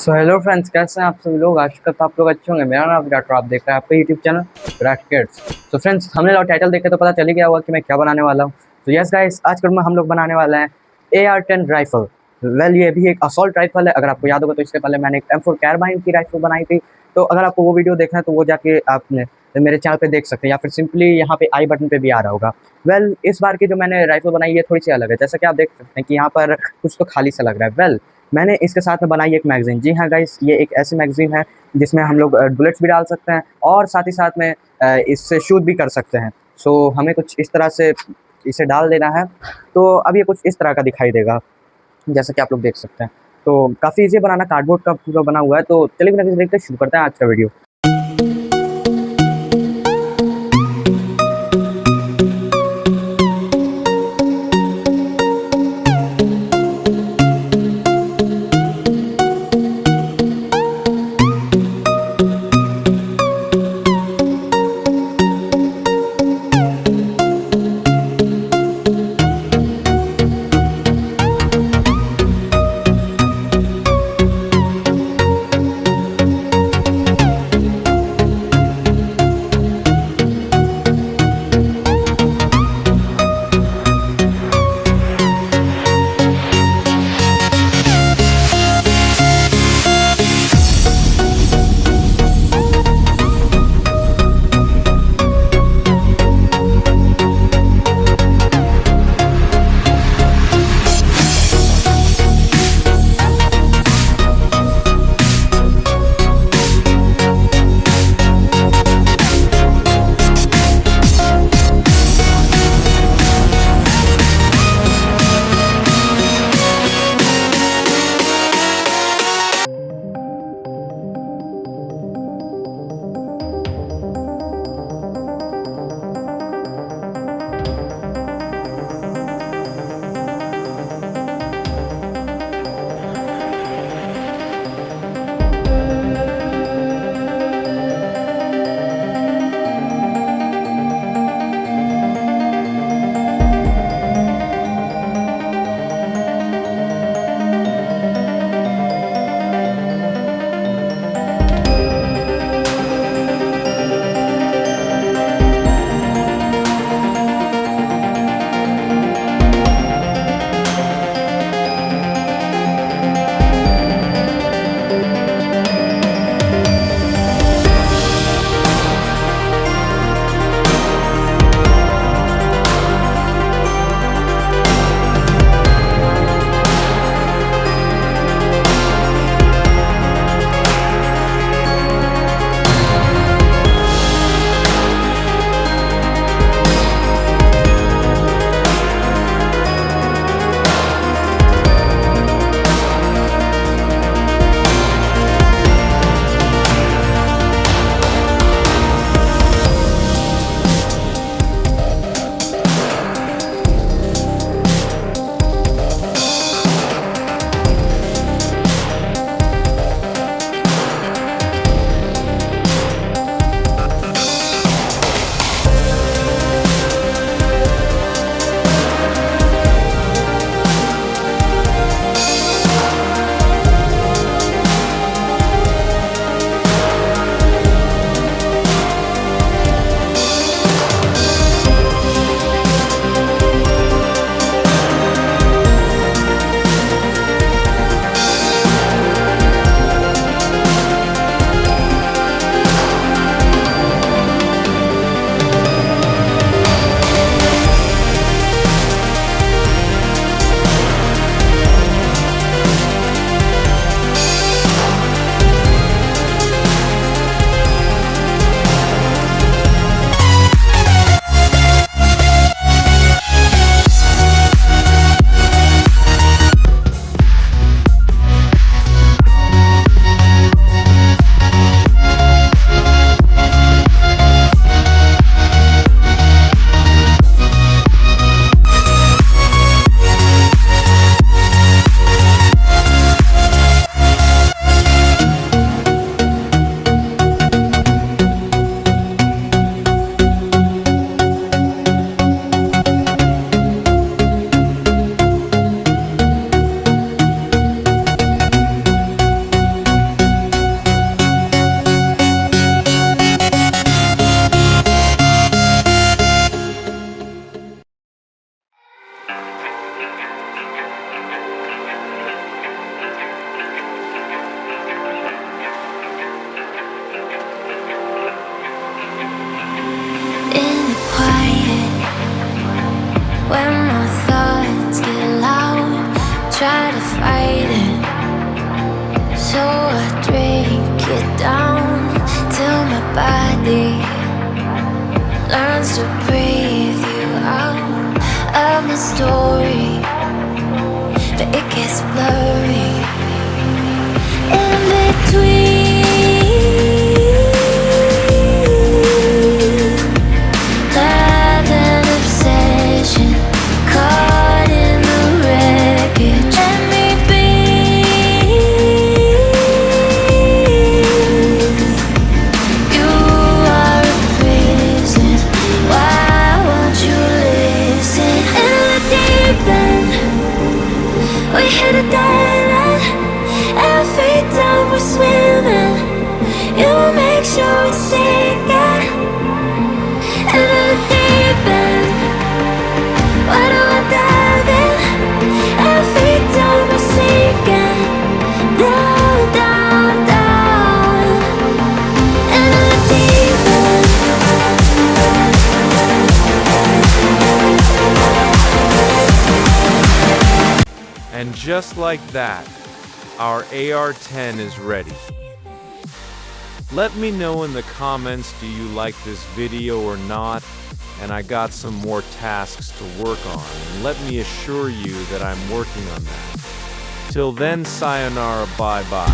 So hello friends, कैसे हैं आप सभी लोग। आज तक आप लोग अच्छे होंगे। मेरा नाम विराट और आप देख रहे हैं आपका यूट्यूब चैनल विराट किड्स। तो फ्रेंड्स, हमने और टाइटल देखे तो पता चल ही गया होगा कि मैं क्या बनाने वाला हूँ। तो यस गाइस, आज के में हम लोग बनाने वाले हैं AR-10 राइफल। वेल, ये भी एक असॉल्ट राइफल है। अगर आपको याद होगा तो इससे पहले मैंने एक M4 कार्बाइन की राइफल बनाई थी। तो अगर आपको वो वीडियो देखना है तो वो जाके आपने मेरे चैनल पे देख सकते हैं, या फिर सिंपली यहाँ पे आई बटन पे भी आ रहा होगा। वेल, इस बार की जो मैंने राइफल बनाई है थोड़ी सी अलग है। जैसा कि आप देख सकते हैं कि यहाँ पर कुछ तो खाली सा लग रहा है। वेल, मैंने इसके साथ में बनाई एक मैगज़ीन। जी हाँ गाइस, ये एक ऐसी मैगज़ीन है जिसमें हम लोग बुलेट्स भी डाल सकते हैं और साथ ही साथ में इससे शूट भी कर सकते हैं। सो हमें कुछ इस तरह से इसे डाल देना है। तो अब ये कुछ इस तरह का दिखाई देगा, जैसा कि आप लोग देख सकते हैं। तो काफ़ी ईज़ी बनाना, कार्डबोर्ड का पूरा बना हुआ है। तो चलिए बिना किसी देर के शुरू करते हैं आज का video. So I drink it down till my body learns to breathe you out of my story, but it gets blurry in between. Love and obsession caught in the wreckage. Let me be. You are a prison. Why won't you listen? In the deep end, we hit a dead end. Every time we're swimming, you make sure we sink it. In the deep end, why do I dive in? Every time we're sinking down, down, down. In the deep end. And just like that, our AR-10 is ready. Let me know in the comments, do you like this video or not? And I got some more tasks to work on, and let me assure you that I'm working on that. Till then, sayonara, bye-bye.